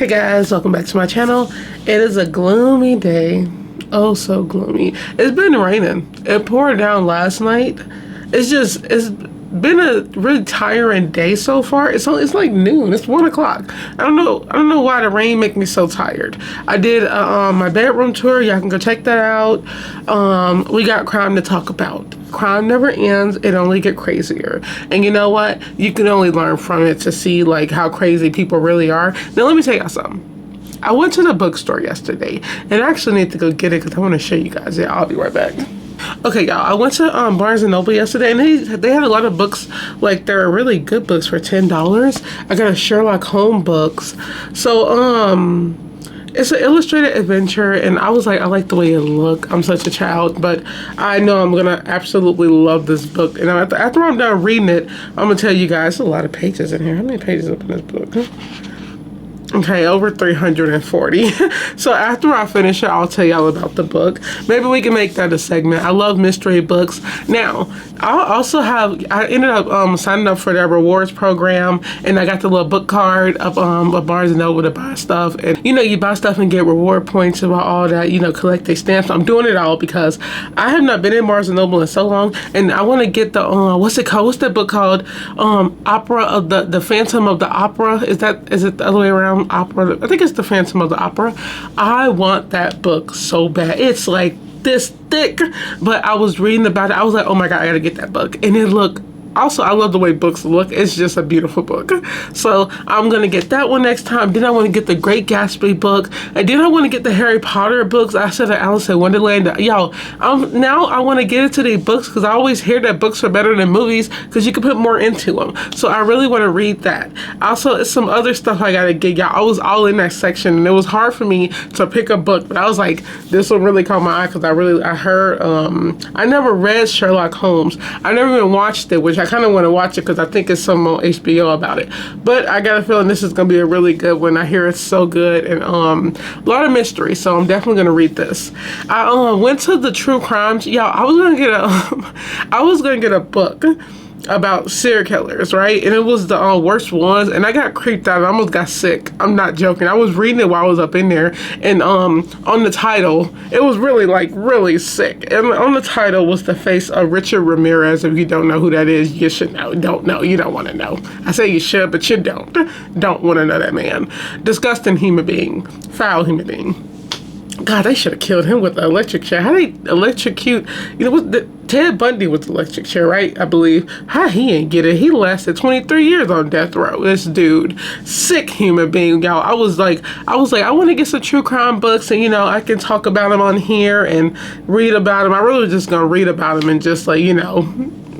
Hey guys, welcome back to my channel. It is a gloomy day. Oh, so gloomy. It's been raining. It poured down last night. It's been a really tiring day so far. It's like noon. It's 1 o'clock. I don't know why the rain make me so tired. I did my bedroom tour. Y'all can go check that out. We got crime to talk about. Crime never ends. It only get crazier. And you know what? You can only learn from it to see like how crazy people really are. Now let me tell y'all something. I went to the bookstore yesterday and I actually need to go get it because I want to show you guys. Yeah, I'll be right back. Okay, y'all, I went to Barnes & Noble yesterday and they had a lot of books, like they're really good books for $10. I got a Sherlock Holmes books. So it's an illustrated adventure, and I was like, I like the way it look. I'm such a child, but I know I'm gonna absolutely love this book. And after I'm done reading it, I'm gonna tell you guys, there's a lot of pages in here. How many pages up in this book? Okay, over 340. So after I finish it, I'll tell y'all about the book. Maybe we can make that a segment. I love mystery books. Now, I ended up signing up for their rewards program, and I got the little book card of Barnes & Noble to buy stuff. And you know, you buy stuff and get reward points about all that, you know, collect their stamps. I'm doing it all because I have not been in Barnes & Noble in so long, and I want to get the, what's it called? What's that book called? Opera of the Phantom of the Opera. Is it the other way around? Opera. I think it's the Phantom of the Opera. I want that book so bad. It's like this thick, but I was reading about it. I was like, oh my God, I gotta get that book. And it looked, also, I love the way books look. It's just a beautiful book. So I'm going to get that one next time. Then I want to get the Great Gatsby book. And then I want to get the Harry Potter books. I said that Alice in Wonderland. Yo, now I want to get into these books because I always hear that books are better than movies because you can put more into them. So I really want to read that. Also, it's some other stuff I got to get. Y'all, I was all in that section and it was hard for me to pick a book. But I was like, this one really caught my eye because I heard, I never read Sherlock Holmes. I never even watched it, which I kind of want to watch it because I think it's some on HBO about it. But I got a feeling this is going to be a really good one. I hear it's so good and a lot of mystery, so I'm definitely going to read this. I went to the true crimes. Y'all, I was going to get a book about serial killers, right? And it was the worst ones, and I got creeped out. I almost got sick. I'm not joking. I was reading it while I was up in there, and on the title, it was really like really sick. And on the title was the face of Richard Ramirez. If you don't know who that is, you should know. Don't know. You don't want to know. I say you should, but you don't want to know that man. Disgusting human being. Foul human being. God, they should have killed him with the electric chair. How they electrocute? You know, Ted Bundy was the electric chair, right? I believe. How he ain't get it? He lasted 23 years on death row. This dude, sick human being, y'all. I was like, I want to get some true crime books, and you know, I can talk about them on here and read about them. I really was just gonna read about them and just like, you know,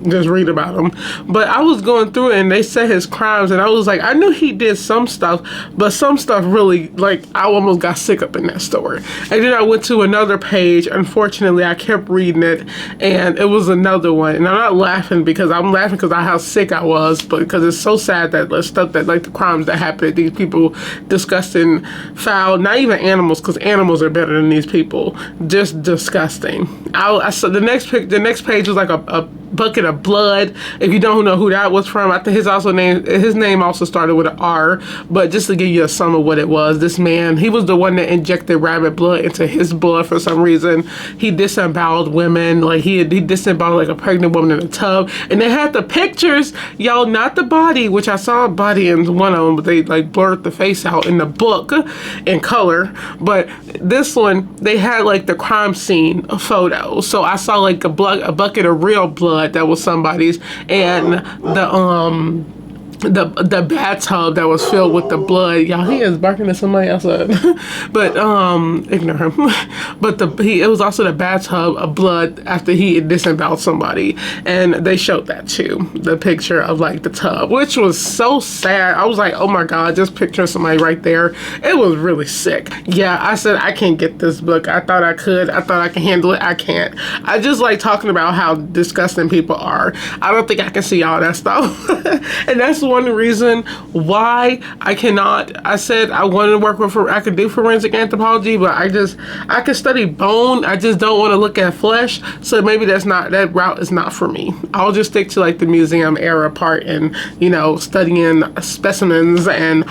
just read about him. But I was going through it and they said his crimes, and I was like, I knew he did some stuff, but some stuff really, like, I almost got sick up in that story. And then I went to another page. Unfortunately, I kept reading it and it was another one, and I'm not laughing because I'm laughing because of how sick I was, but because it's so sad that the stuff that, like, the crimes that happen, these people, disgusting, foul, not even animals, because animals are better than these people, just disgusting. I saw the next page was like a bucket of blood. If you don't know who that was from, I think his name also started with an R, but just to give you a sum of what it was, this man, he was the one that injected rabbit blood into his blood for some reason. He disemboweled women, like he disemboweled like a pregnant woman in a tub, and they had the pictures, y'all, not the body, which I saw a body in one of them, but they like blurred the face out in the book in color, but this one, they had like the crime scene photo, so I saw like a bucket of real blood that was somebody's, and the bathtub that was filled with the blood. Y'all, he is barking at somebody outside. But ignore him. But it was also the bathtub of blood after he had disemboweled somebody, and they showed that too, the picture of like the tub, which was so sad. I was like, oh my God, just picture somebody right there. It was really sick. Yeah, I said I can't get this book. I thought I could. I thought I could handle it. I can't. I just like talking about how disgusting people are. I don't think I can see all that stuff. And that's one reason why I cannot. I said I wanted to work with, I could do forensic anthropology, but I could study bone. I just don't want to look at flesh. So maybe that route is not for me. I'll just stick to like the museum era part and, you know, studying specimens and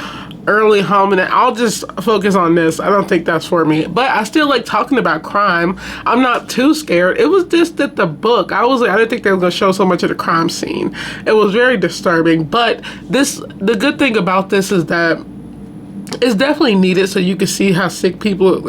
early hominin. I'll just focus on this. I don't think that's for me, but I still like talking about crime. I'm not too scared. It was just that the book, I didn't think they were going to show so much of the crime scene. It was very disturbing, but the good thing about this is that it's definitely needed so you can see how sick these people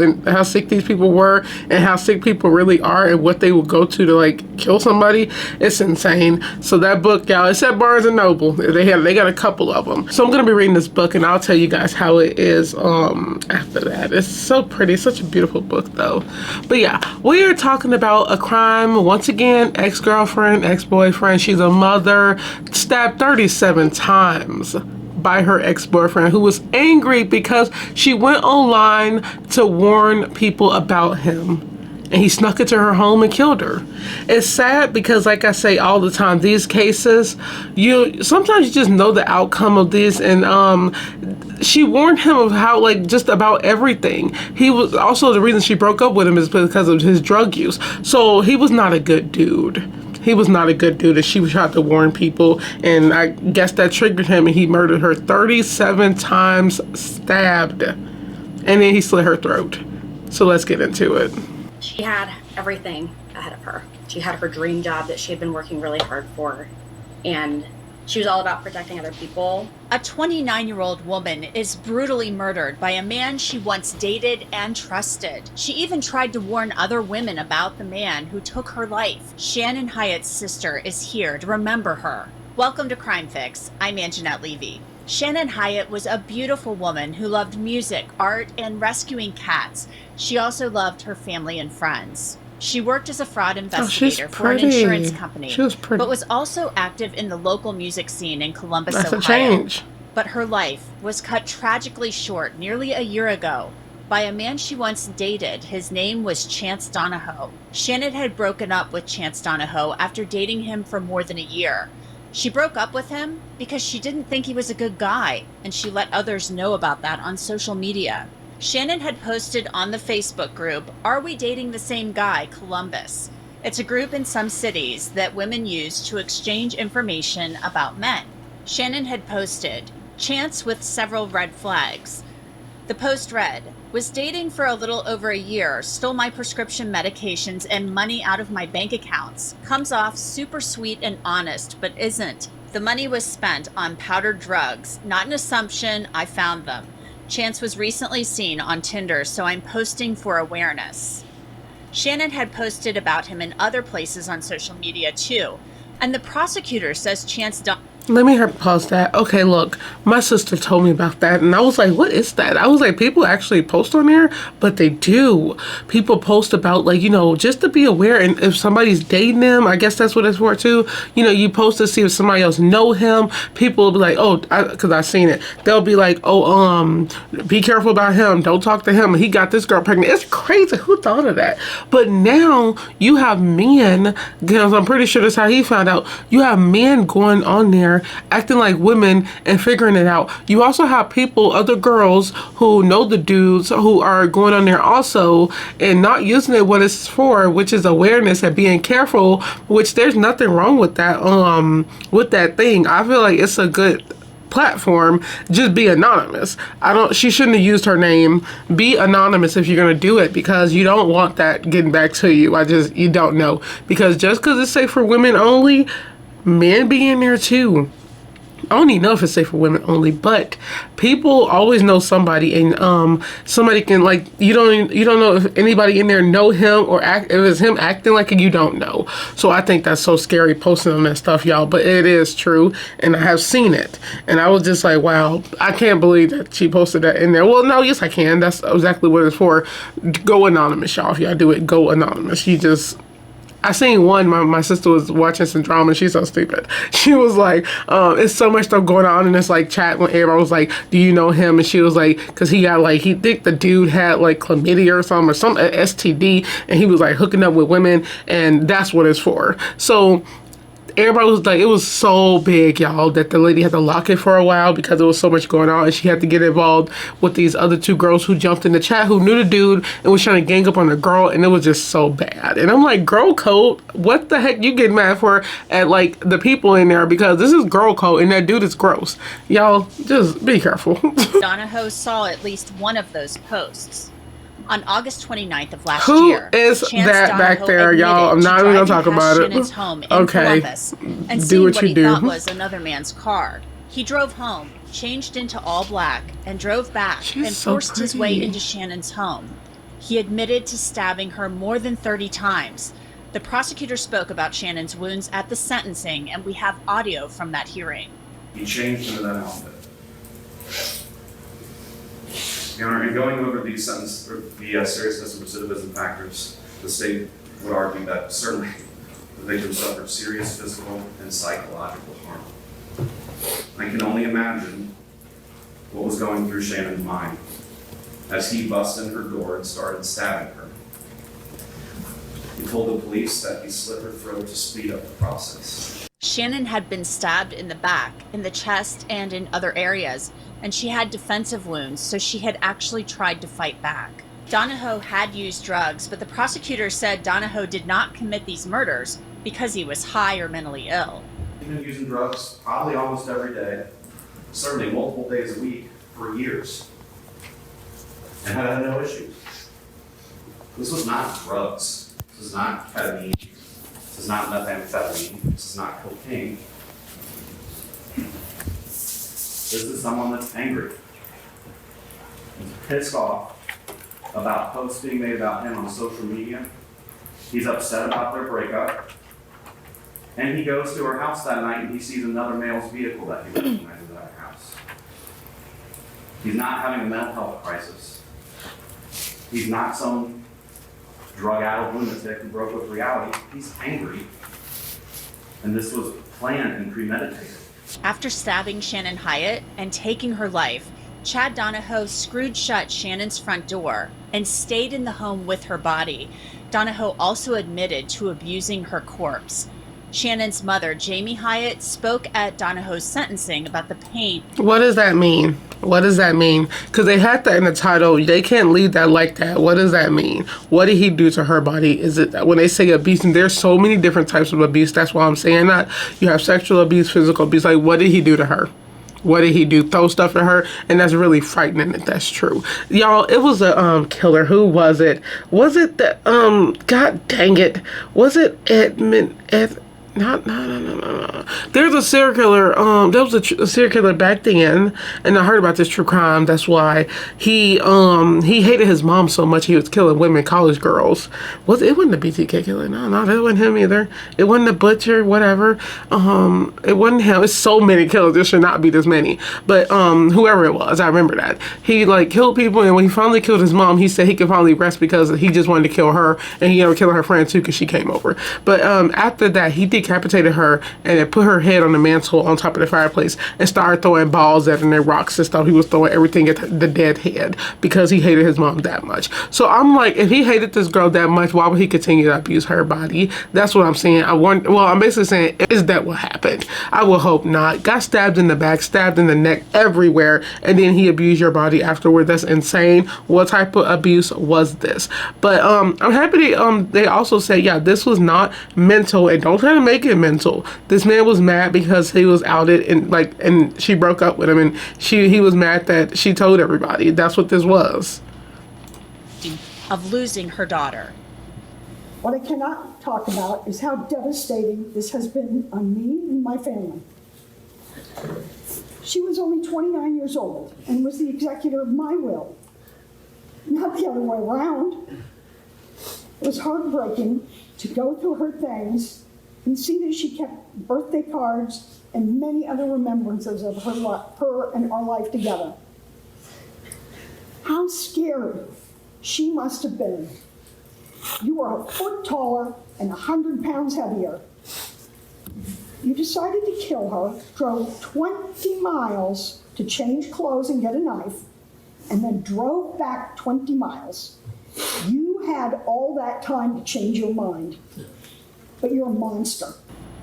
were and how sick people really are and what they would go to like kill somebody. It's insane. So that book, y'all, it's at Barnes and Noble. They got a couple of them. So I'm gonna be reading this book and I'll tell you guys how it is after that. It's so pretty. It's such a beautiful book though. But yeah, we are talking about a crime once again. Ex-girlfriend, ex-boyfriend. She's a mother, stabbed 37 times by her ex-boyfriend, who was angry because she went online to warn people about him and he snuck into her home and killed her. It's sad because, like I say all the time, these cases, sometimes you just know the outcome of this. And she warned him of how, like, just about everything. He was also, the reason she broke up with him is because of his drug use. So he was not a good dude. He was not a good dude, and she tried to warn people, and I guess that triggered him, and he murdered her 37 times, stabbed, and then he slit her throat. So let's get into it. She had everything ahead of her. She had her dream job that she had been working really hard for, and she was all about protecting other people. A 29-year-old woman is brutally murdered by a man she once dated and trusted. She even tried to warn other women about the man who took her life. Shannon Hyatt's sister is here to remember her. Welcome to Crime Fix. I'm Anjanette Levy. Shannon Hyatt was a beautiful woman who loved music, art, and rescuing cats. She also loved her family and friends. She worked as a fraud investigator for an insurance company, but was also active in the local music scene in Columbus, Ohio. That's a change. But her life was cut tragically short nearly a year ago by a man she once dated. His name was Chance Donahoe. Shannon had broken up with Chance Donahoe after dating him for more than a year. She broke up with him because she didn't think he was a good guy, and she let others know about that on social media. Shannon had posted on the Facebook group, "Are We Dating the Same Guy, Columbus?" It's a group in some cities that women use to exchange information about men. Shannon had posted, "Chance with several red flags." The post read, "Was dating for a little over a year, stole my prescription medications and money out of my bank accounts. Comes off super sweet and honest, but isn't. The money was spent on powdered drugs, not an assumption, I found them. Chance was recently seen on Tinder, so I'm posting for awareness." Shannon had posted about him in other places on social media too, and the prosecutor says Chance Let me pause that. Okay, look, my sister told me about that, and I was like, what is that? I was like, people actually post on there? But they do. People post about, like, just to be aware, and if somebody's dating them, I guess that's what it's for, too. You post to see if somebody else know him. People will be like, because I've seen it. They'll be like, be careful about him. Don't talk to him. He got this girl pregnant. It's crazy. Who thought of that? But now you have men, because I'm pretty sure that's how he found out. You have men going on there acting like women and figuring it out. You also have other girls who know the dudes who are going on there also and not using it what it's for, which is awareness and being careful, which there's nothing wrong with that thing. I feel like it's a good platform. Just be anonymous. She shouldn't have used her name. Be anonymous if you're going to do it, because you don't want that getting back to you. You don't know, because just because it's safe for women only, men be in there too. I don't even know if it's safe for women only, but people always know somebody, and somebody can, like, you don't know if anybody in there know him or if it's him acting like it, you don't know. So I think that's so scary posting on that stuff, y'all, but it is true, and I have seen it, and I was just like, wow, I can't believe that she posted that in there. Well, no, yes I can. That's exactly what it's for. Go anonymous, y'all. If y'all do it, go anonymous. I seen one, my sister was watching some drama, and she's so stupid. She was like, it's so much stuff going on in this, like, chat when everybody was like, do you know him? And she was like, because he think the dude had, like, chlamydia or some STD, and he was, like, hooking up with women, and that's what it's for. So everybody was like, it was so big, y'all, that the lady had to lock it for a while because there was so much going on, and she had to get involved with these other two girls who jumped in the chat who knew the dude and was trying to gang up on the girl, and it was just so bad. And I'm like, girl code, what the heck you getting mad for at like the people in there, because this is girl code and that dude is gross. Y'all just be careful. Donahoe saw at least one of those posts. On August 29th of last Who year, is Chance that back Donahoe there, y'all? I'm admitted not to even gonna driving talk past about it. Shannon's home in Okay. Columbus and Do seeing what what you he do. thought was another man's car. He drove home, changed into all black, and drove back She's and so forced his way pretty. into Shannon's home. He admitted to stabbing her more than 30 times. The prosecutor spoke about Shannon's wounds at the sentencing, and we have audio from that hearing. He changed into that outfit. Your Honor, in going over the sentence, or the seriousness of recidivism factors, the state would argue that certainly the victim suffered serious physical and psychological harm. I can only imagine what was going through Shannon's mind as he busted in her door and started stabbing her. He told the police that he slit her throat to speed up the process. Shannon had been stabbed in the back, in the chest, and in other areas, and she had defensive wounds, so she had actually tried to fight back. Donahoe had used drugs, but the prosecutor said Donahoe did not commit these murders because he was high or mentally ill. He's been using drugs probably almost every day, certainly multiple days a week for years, and had had no issues. This was not drugs. This is not ketamine. This is not methamphetamine. This is not cocaine. This is someone that's angry. He's pissed off about posts being made about him on social media. He's upset about their breakup. And he goes to her house that night and he sees another male's vehicle that he recognizes at her house. He's not having a mental health crisis. He's not some drug-addled lunatic who broke with reality. He's angry. And this was planned and premeditated. After stabbing Shannon Hyatt and taking her life, Chad Donahoe screwed shut Shannon's front door and stayed in the home with her body. Donahoe also admitted to abusing her corpse. Shannon's mother, Jamie Hyatt, spoke at Donahoe's sentencing about the pain. What does that mean? What does that mean? Because they had that in the title. They can't leave that like that. What does that mean? What did he do to her body? Is it when they say abuse, and there's so many different types of abuse. That's why I'm saying that. You have sexual abuse, physical abuse. Like, what did he do to her? What did he do? Throw stuff at her? And that's really frightening if that's true. Y'all, it was a killer. Who was it? Was it the God dang it. Was it Edmund no. There's a serial killer. There was a serial killer back then, and I heard about this true crime. That's why he hated his mom so much he was killing women, college girls. It wasn't the BTK killer. No, that wasn't him either. It wasn't the butcher, whatever. It wasn't him. It's so many killers. There should not be this many. But whoever it was, I remember that he like killed people, and when he finally killed his mom, he said he could finally rest because he just wanted to kill her, and he ended up killing her friend too because she came over. But after that, he decapitated her and then put her head on the mantle on top of the fireplace and started throwing balls at her and rocks and stuff. He was throwing everything at the dead head because he hated his mom that much. So I'm like, if he hated this girl that much, why would he continue to abuse her body? That's what I'm saying. I'm basically saying, is that what happened? I would hope not. Got stabbed in the back, stabbed in the neck, everywhere, and then he abused your body afterward. That's insane. What type of abuse was this? But I'm happy they also say, yeah, this was not mental, and don't try to make it mental. This man was mad because he was outed and she broke up with him, and he was mad that she told everybody. That's what this was. Of losing her daughter. What I cannot talk about is how devastating this has been on me and my family. She was only 29 years old and was the executor of my will, not the other way around. It was heartbreaking to go through her things and see that she kept birthday cards and many other remembrances of her and our life together. How scared she must have been. You are a foot taller and 100 pounds heavier. You decided to kill her, drove 20 miles to change clothes and get a knife, and then drove back 20 miles. You had all that time to change your mind, but you're a monster.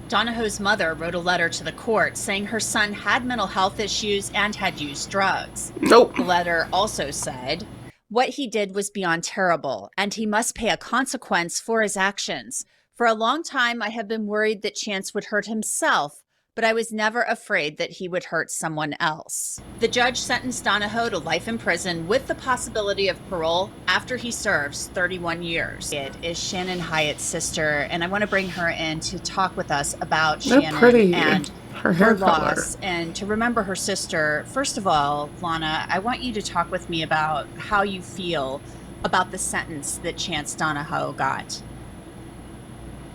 Donahoe's mother wrote a letter to the court saying her son had mental health issues and had used drugs. Nope. The letter also said, "What he did was beyond terrible, and he must pay a consequence for his actions. For a long time, I have been worried that Chance would hurt himself, but I was never afraid that he would hurt someone else." The judge sentenced Donahoe to life in prison with the possibility of parole after he serves 31 years. It is Shannon Hyatt's sister, and I want to bring her in to talk with us about They're Shannon pretty. and Her hair her color. loss and to remember her sister. First of all, Lana, I want you to talk with me about how you feel about the sentence that Chance Donahoe got.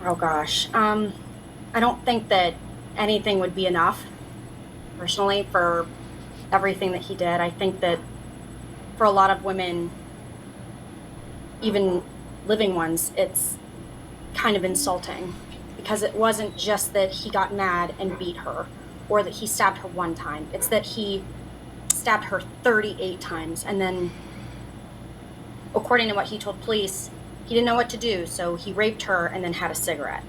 Oh gosh. I don't think that anything would be enough, personally, for everything that he did. I think that for a lot of women, even living ones, it's kind of insulting because it wasn't just that he got mad and beat her or that he stabbed her one time. It's that he stabbed her 38 times, and then, according to what he told police, he didn't know what to do, so he raped her and then had a cigarette.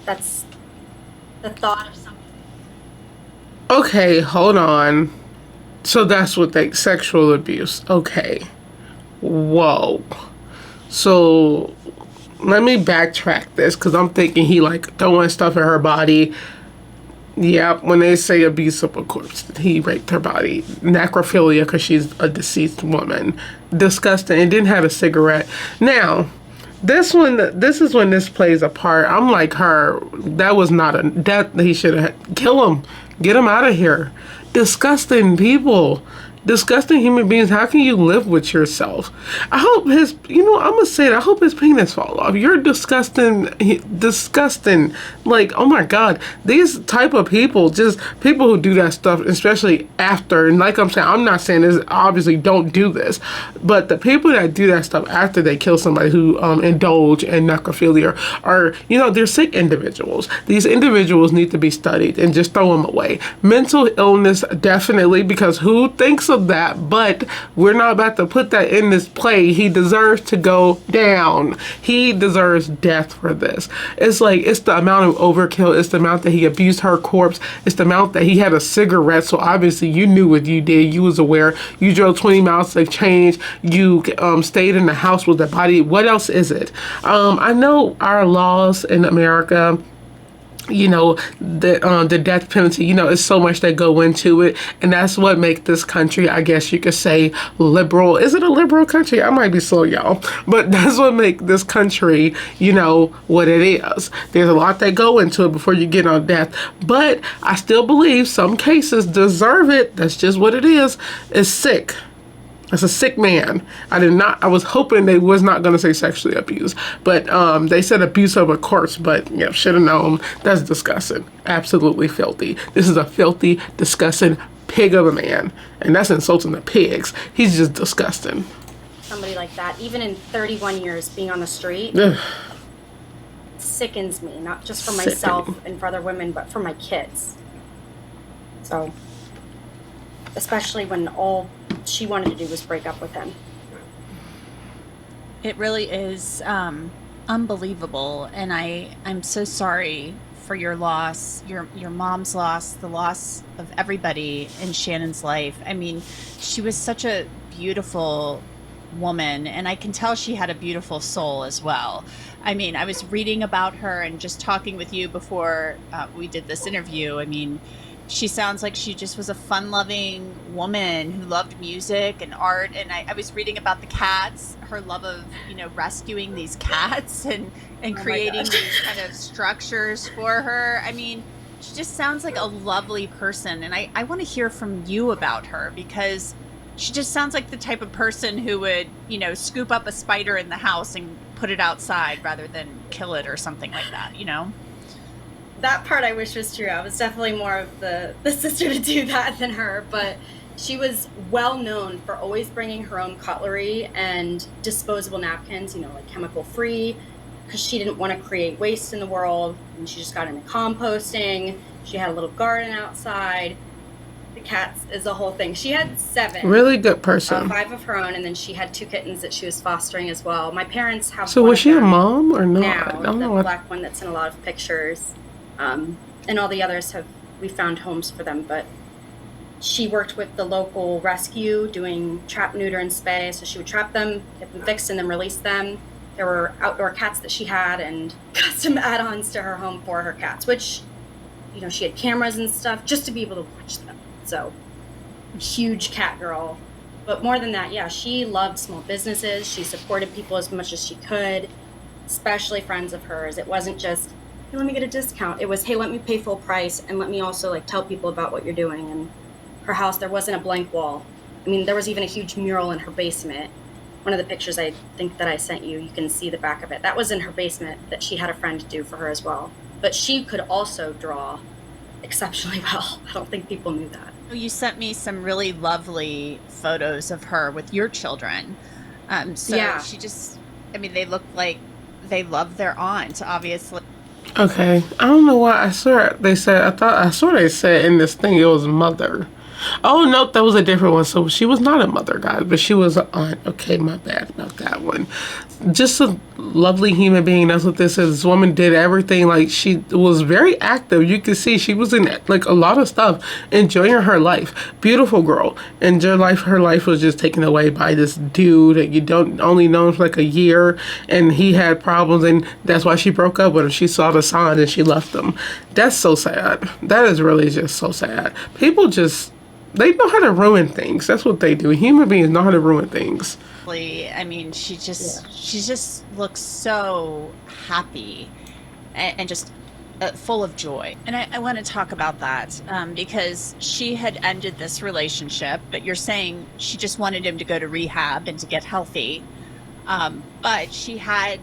That's the thought of something. Okay, hold on. So that's what they sexual abuse. Okay. Whoa. So let me backtrack this because I'm thinking he like throwing stuff in her body. Yeah, when they say abuse of a corpse, he raped her body. Necrophilia because she's a deceased woman. Disgusting. And didn't have a cigarette. Now, this is when this plays a part. I'm like her. That was not a death. He should have kill him. Get him out of here. Disgusting people. Disgusting human beings. How can you live with yourself? I hope I'm gonna say it. I hope his penis fall off. You're disgusting. Disgusting. Like, oh my God. These type of people, just people who do that stuff, especially after, and like I'm saying, I'm not saying this, obviously don't do this, but the people that do that stuff after they kill somebody who indulge in necrophilia are, they're sick individuals. These individuals need to be studied and just throw them away. Mental illness, definitely, because who thinks of that? But we're not about to put that in this play. He deserves to go down. He deserves death for this. It's like, it's the amount of overkill. It's the amount that he abused her corpse. It's the amount that he had a cigarette. So obviously you knew what you did. You was aware. You drove 20 miles to change. You stayed in the house with the body. What else is it? I know our laws in America, the death penalty, it's so much that go into it, and that's what makes this country, I guess you could say, liberal. Is it a liberal country? I might be slow, y'all, but that's what makes this country, what it is. There's a lot that go into it before you get on death, but I still believe some cases deserve it. That's just what it is. It's sick. That's a sick man. I was hoping they was not going to say sexually abused, but they said abuse of a corpse, but should have known. That's disgusting. Absolutely filthy. This is a filthy, disgusting pig of a man, and that's insulting the pigs. He's just disgusting. Somebody like that, even in 31 years being on the street, Ugh. sickens me, not just for myself and for other women, but for my kids. So, especially when all she wanted to do was break up with him. It really is unbelievable, and I'm so sorry for your loss, your mom's loss, the loss of everybody in Shannon's life. I mean, she was such a beautiful woman, and I can tell she had a beautiful soul as well. I mean, I was reading about her and just talking with you before we did this interview. I mean, she sounds like she just was a fun-loving woman who loved music and art. And I was reading about the cats, her love of, rescuing these cats and creating these kind of structures for her. I mean, she just sounds like a lovely person. And I want to hear from you about her, because she just sounds like the type of person who would, scoop up a spider in the house and put it outside rather than kill it or something like that, That part I wish was true. I was definitely more of the sister to do that than her, but she was well known for always bringing her own cutlery and disposable napkins, like chemical free, because she didn't want to create waste in the world, and she just got into composting. She had a little garden outside. The cats is a whole thing. She had 7. Really good person. 5 of her own, and then she had 2 kittens that she was fostering as well. My parents have So one was of she a them mom or not? now, I don't the know. black one that's in a lot of pictures. And all the others we found homes for them, but she worked with the local rescue doing trap, neuter, and spay. So she would trap them, get them fixed, and then release them. There were outdoor cats that she had and custom add-ons to her home for her cats, which, she had cameras and stuff just to be able to watch them. So, huge cat girl. But more than that, yeah, she loved small businesses. She supported people as much as she could, especially friends of hers. It wasn't just, hey, let me get a discount. It was, hey, let me pay full price, and let me also tell people about what you're doing. And her house, there wasn't a blank wall. I mean, there was even a huge mural in her basement. One of the pictures I think that I sent you, you can see the back of it. That was in her basement that she had a friend do for her as well. But she could also draw exceptionally well. I don't think people knew that. You sent me some really lovely photos of her with your children. Yeah. She just, they look like they love their aunt, obviously. Okay, I don't know why. I swear they said in this thing it was mother. Oh no, that was a different one. So she was not a mother, guys, but she was an aunt. Okay, my bad about that one. Just a lovely human being. That's what this is. This woman did everything. She was very active. You could see she was in a lot of stuff, enjoying her life. Beautiful girl. And her life was just taken away by this dude that you don't only know for a year, and he had problems, and that's why she broke up with him. She saw the sign and she left him. That's so sad. That is really just so sad. People just, they know how to ruin things. That's what they do. Human beings know how to ruin things. She just looks so happy and just full of joy. And I want to talk about that because she had ended this relationship, but you're saying she just wanted him to go to rehab and to get healthy. But she had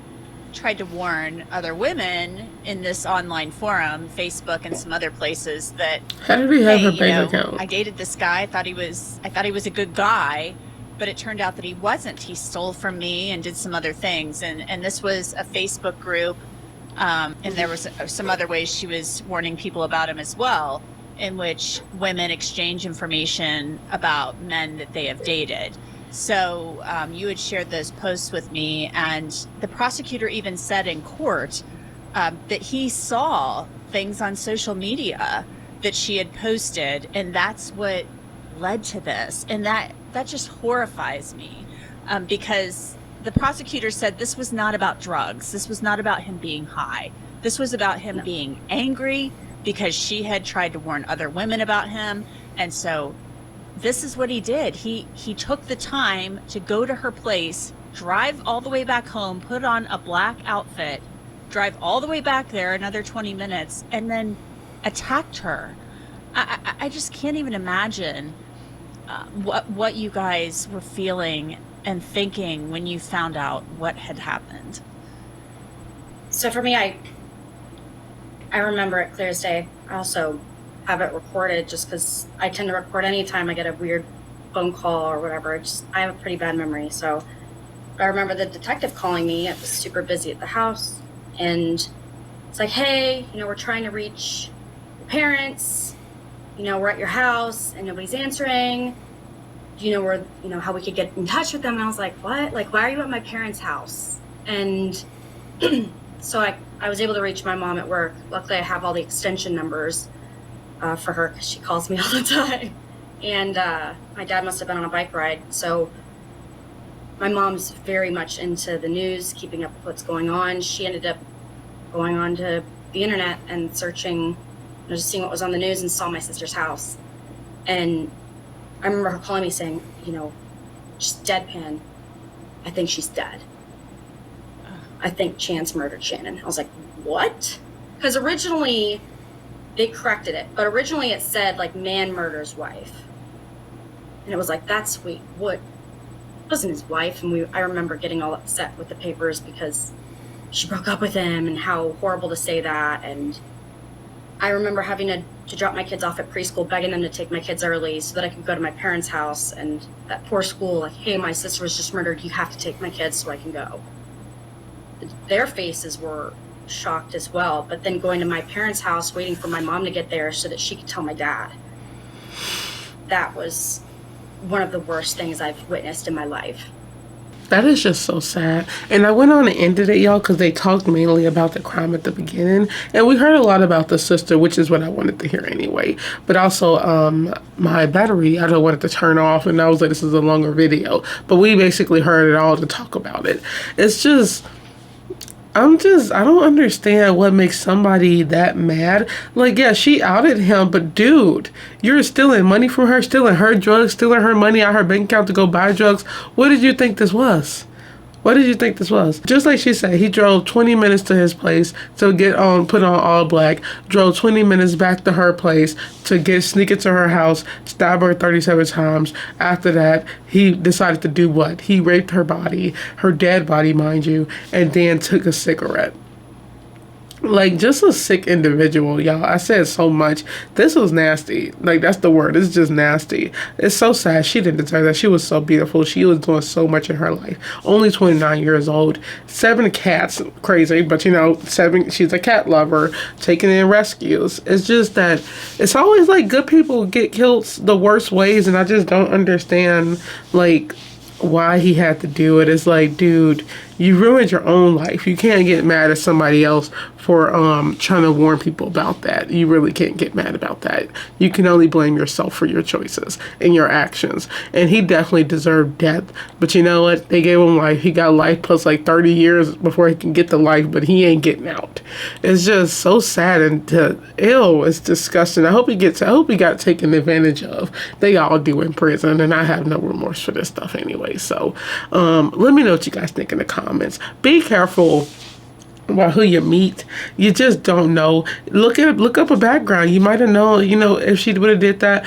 tried to warn other women in this online forum, Facebook and some other places, that how did he have her bank account? I dated this guy. I thought he was a good guy, but it turned out that he wasn't. He stole from me and did some other things. And this was a Facebook group. And there was some other ways she was warning people about him as well, in which women exchange information about men that they have dated. So you had shared those posts with me, and the prosecutor even said in court that he saw things on social media that she had posted, and that's what led to this. And that just horrifies me because the prosecutor said this was not about drugs. This was not about him being high. This was about him being angry because she had tried to warn other women about him. And so this is what he did. He took the time to go to her place, drive all the way back home, put on a black outfit, drive all the way back there another 20 minutes, and then attacked her. I just can't even imagine what you guys were feeling and thinking when you found out what had happened. So for me, I remember it clear as day. I also have it recorded just because I tend to record anytime I get a weird phone call or whatever. I have a pretty bad memory. So I remember the detective calling me. I was super busy at the house, and it's like, hey, we're trying to reach your parents. We're at your house and nobody's answering. Do you know how we could get in touch with them? And I was like, what? Why are you at my parents' house? And so I was able to reach my mom at work. Luckily, I have all the extension numbers for her because she calls me all the time. And my dad must have been on a bike ride. So my mom's very much into the news, keeping up with what's going on. She ended up going on to the internet and searching, just seeing what was on the news, and saw my sister's house. And I remember her calling me saying, just deadpan, I think she's dead. I think Chance murdered Shannon. I was like, what? Because originally they corrected it, but originally it said man murders wife. And it was that's sweet. What? It wasn't his wife. And I remember getting all upset with the papers because she broke up with him and how horrible to say that. And I remember having to drop my kids off at preschool, begging them to take my kids early so that I could go to my parents' house. And that poor school, hey, my sister was just murdered. You have to take my kids so I can go. Their faces were shocked as well. But then going to my parents' house, waiting for my mom to get there so that she could tell my dad. That was one of the worst things I've witnessed in my life. That is just so sad. And I went on and ended it, y'all, because they talked mainly about the crime at the beginning. And we heard a lot about the sister, which is what I wanted to hear anyway. But also, my battery, I don't want it to turn off. And I was like, this is a longer video. But we basically heard it all to talk about it. It's just... I don't understand what makes somebody that mad. Like, yeah, she outed him, but dude, you're stealing money from her, stealing her drugs, stealing her money out her bank account to go buy drugs. What did you think this was? What did you think this was? Just like she said, he drove 20 minutes to his place to get on, put on all black, drove 20 minutes back to her place to sneak into her house, stab her 37 times. After that, he decided to do what? He raped her body, her dead body, mind you, and then took a cigarette. Like, just a sick individual, y'all. I said so much. This was nasty. Like, that's the word. It's just nasty. It's so sad. She didn't deserve that. She was so beautiful. She was doing so much in her life. Only 29 years old. 7 cats. Crazy. But, you know, 7. She's a cat lover. Taking in rescues. It's just that it's always like good people get killed the worst ways. And I just don't understand, like, why he had to do it. It's like, dude, you ruined your own life. You can't get mad at somebody else for trying to warn people about that. You really can't get mad about that. You can only blame yourself for your choices and your actions. And he definitely deserved death. But you know what? They gave him life. He got life plus like 30 years before he can get the life, but he ain't getting out. It's just so sad and ew, it's disgusting. I hope he got taken advantage of. They all do in prison, and I have no remorse for this stuff anyway. So let me know what you guys think in the comments. Be careful about who you meet. You just don't know. Look up a background. You might have known, you know, if she would have did that,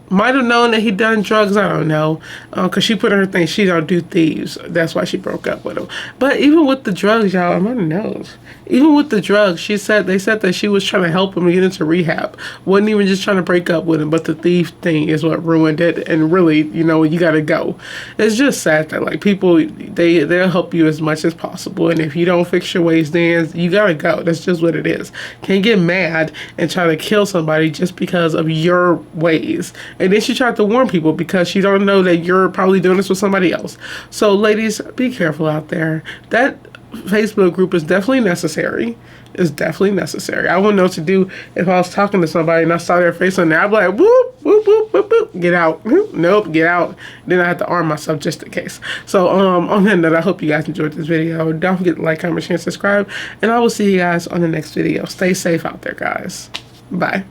might have known that he done drugs. I don't know, because she put in her thing, she don't do thieves. That's why she broke up with him. But even with the drugs, y'all, I'm on the nose. Even with the drugs, they said that she was trying to help him get into rehab. Wasn't even just trying to break up with him, but the thief thing is what ruined it. And really, you know, you gotta go. It's just sad that like people, they'll help you as much as possible, and if you don't fix your ways, then you gotta go. That's just what it is. Can't get mad and try to kill somebody just because of your ways. And then she tried to warn people because she don't know that you're probably doing this with somebody else. So ladies, be careful out there. That Facebook group is definitely necessary. It's definitely necessary. I wouldn't know what to do if I was talking to somebody and I saw their face on there. I'd be like, whoop, whoop, whoop, whoop, whoop, get out. Nope, get out. Then I have to arm myself just in case. So on that note, I hope you guys enjoyed this video. Don't forget to like, comment, share, and subscribe. And I will see you guys on the next video. Stay safe out there, guys. Bye.